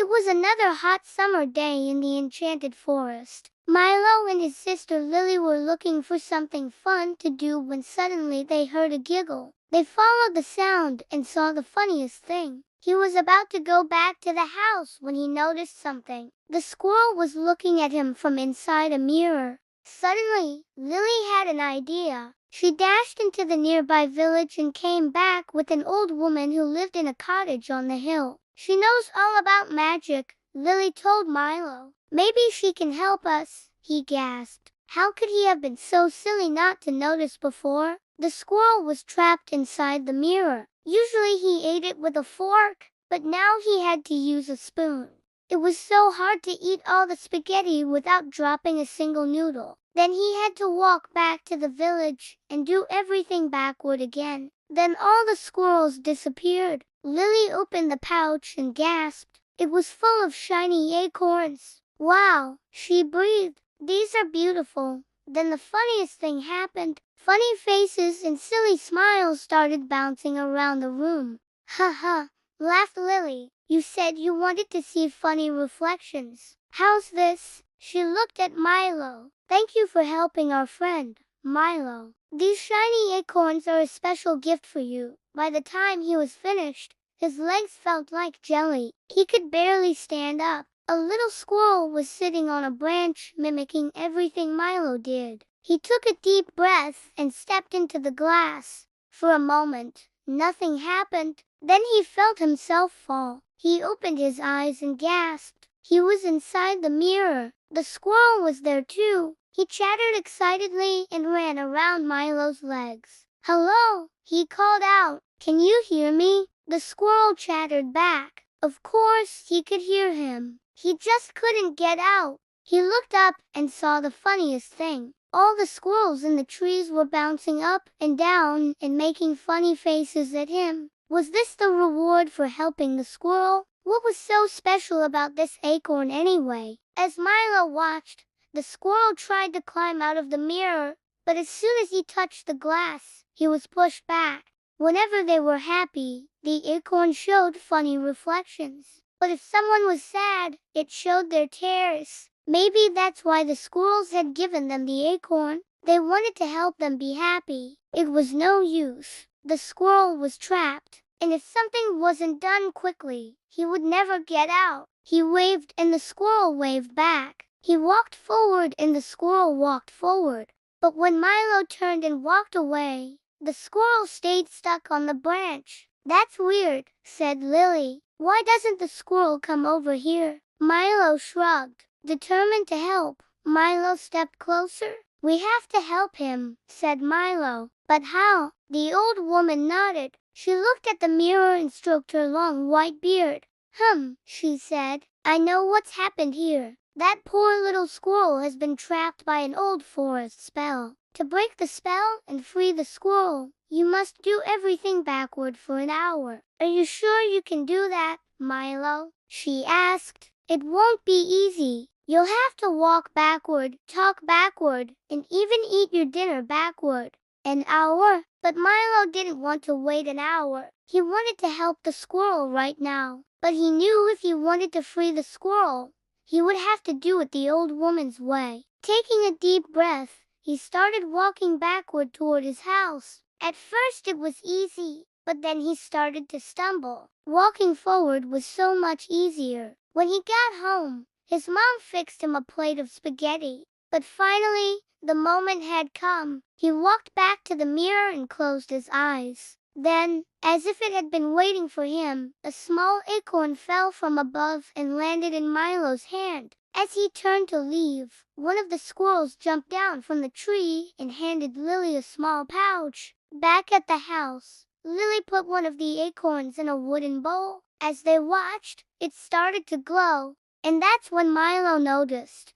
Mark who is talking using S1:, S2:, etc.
S1: It was another hot summer day in the enchanted forest. Milo and his sister Lily were looking for something fun to do when suddenly they heard a giggle. They followed the sound and saw the funniest thing. He was about to go back to the house when he noticed something. The squirrel was looking at him from inside a mirror. Suddenly, Lily had an idea. She dashed into the nearby village and came back with an old woman who lived in a cottage on the hill. "She knows all about magic," Lily told Milo. "Maybe she can help us," he gasped. How could he have been so silly not to notice before? The squirrel was trapped inside the mirror. Usually he ate it with a fork, but now he had to use a spoon. It was so hard to eat all the spaghetti without dropping a single noodle. Then he had to walk back to the village and do everything backward again. Then all the squirrels disappeared. Lily opened the pouch and gasped. It was full of shiny acorns. "Wow," she breathed. "These are beautiful." Then the funniest thing happened. Funny faces and silly smiles started bouncing around the room. "Ha ha," laughed Lily. "You said you wanted to see funny reflections. How's this?" She looked at Milo. "Thank you for helping our friend, Milo. These shiny acorns are a special gift for you." By the time he was finished, his legs felt like jelly. He could barely stand up. A little squirrel was sitting on a branch, mimicking everything Milo did. He took a deep breath and stepped into the glass. For a moment, nothing happened. Then he felt himself fall. He opened his eyes and gasped. He was inside the mirror. The squirrel was there too. He chattered excitedly and ran around Milo's legs. "Hello," he called out. "Can you hear me?" The squirrel chattered back. Of course he could hear him. He just couldn't get out. He looked up and saw the funniest thing. All the squirrels in the trees were bouncing up and down and making funny faces at him. Was this the reward for helping the squirrel? What was so special about this acorn anyway? As Milo watched, the squirrel tried to climb out of the mirror, but as soon as he touched the glass, he was pushed back. Whenever they were happy, the acorn showed funny reflections. But if someone was sad, it showed their tears. Maybe that's why the squirrels had given them the acorn. They wanted to help them be happy. It was no use. The squirrel was trapped, and if something wasn't done quickly, he would never get out. He waved and the squirrel waved back. He walked forward and the squirrel walked forward. But when Milo turned and walked away, the squirrel stayed stuck on the branch. "That's weird," said Lily. "Why doesn't the squirrel come over here?" Milo shrugged. Determined to help, Milo stepped closer. "We have to help him," said Milo. "But how?" The old woman nodded. She looked at the mirror and stroked her long white beard. She said. "I know what's happened here. That poor little squirrel has been trapped by an old forest spell. To break the spell and free the squirrel, you must do everything backward for an hour. Are you sure you can do that, Milo?" she asked. "It won't be easy. You'll have to walk backward, talk backward, and even eat your dinner backward." An hour? But Milo didn't want to wait an hour. He wanted to help the squirrel right now. But he knew if he wanted to free the squirrel, he would have to do it the old woman's way. Taking a deep breath, he started walking backward toward his house. At first it was easy, but then he started to stumble. Walking forward was so much easier. When he got home, his mom fixed him a plate of spaghetti. But finally, the moment had come. He walked back to the mirror and closed his eyes. Then, as if it had been waiting for him, a small acorn fell from above and landed in Milo's hand. As he turned to leave, one of the squirrels jumped down from the tree and handed Lily a small pouch. Back at the house, Lily put one of the acorns in a wooden bowl. As they watched, it started to glow. And that's when Milo noticed.